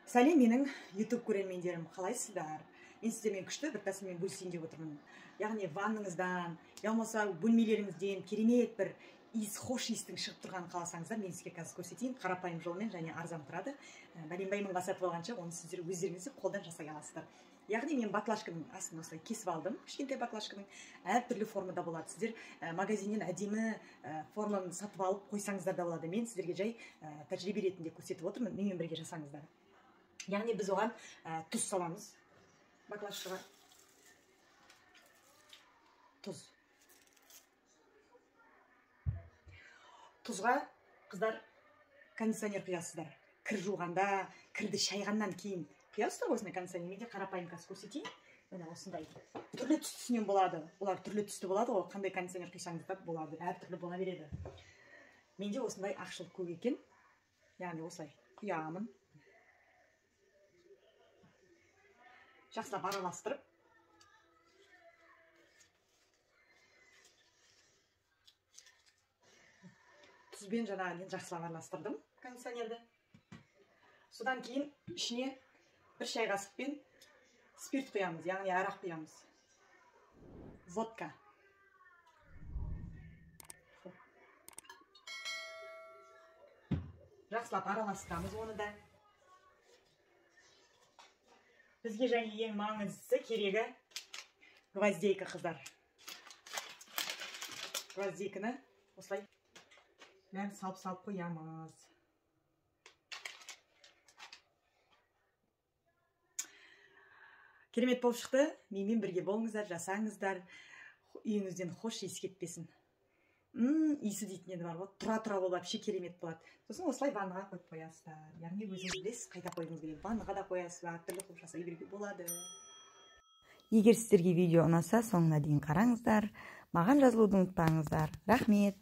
Сәлем менің YouTube көрермендерім, қалайсыздар? Мен сіздермен күшті бір тәсілмен бөлісейін деп отырмын. Яғни ванныңыздан, я болмаса бөлмелеріңізден керемет бір хош иістің шығып тұрғанын қаласаңыздар, мен сізге қазір көрсетейін. Қарапайым жолмен және арзан тұрады. Бәленбай мыңға сатып алғанша, оны сіздер өздеріңіз қолдан жасай аласыздар. Яғни мен баклажканың астын осылай кесіп алдым. Кішкентай баклажканың әртүрлі формада болады. Сіздер магазиннен әдемі форманы сатып алып қойсаңыздар да болады. Мен сіздерге жай тәжірибе ретінде көрсетіп отырмын. Менімен бірге жасаңыздар. Яғни біз оған тұз саламыз. Баклажкаға тұз. Тұзға қыздар кондиционер құясыздар. Кір жуғанда, кірді шайғаннан кейін құясыздар осындай кондиционер. Менде қарапайым қазір көрсетейін. Міне осындай түрлі түстісінен болады. Олар түрлі түсті болады ғой. Қандай кондиционер құйсаңыз да болады. Әртүрлі бола береді. Менде осындай ақшыл көк екен. Яғни осылай құямын. Жақсылап араластырып, тұзбен жаңағы мен жақсылап араластырдым кондиционерді. Содан кейін ішіне бір шай қасықпен спирт құямыз, яғни арақ құямыз. Водка. Жақсылап араластырамыз оны да. Бізге және ең маңыздысы керегі гвоздейка, қыздар. Гвоздейканы осылай бәрін салып қоямыз. Керемет болып шықты. Менімен бірге болыңыздар, жасаңыздар. Үйіңізден хош иіс кетпесін. Иісі дейтін еді бар ғой. Тұра болып вообще керемет болады. Сосын осылай ваннаға қойып қоясыздар. Яғни өзіңіз білесіз, қайда қойғыңыз келеді. Ваннаға да қоясыздар, түрлі қылып жасай беруге болады. Егер сіздерге видео ұнаса, соңына дейін қараңыздар. Маған жазылуды ұмытпаңыздар. Рахмет.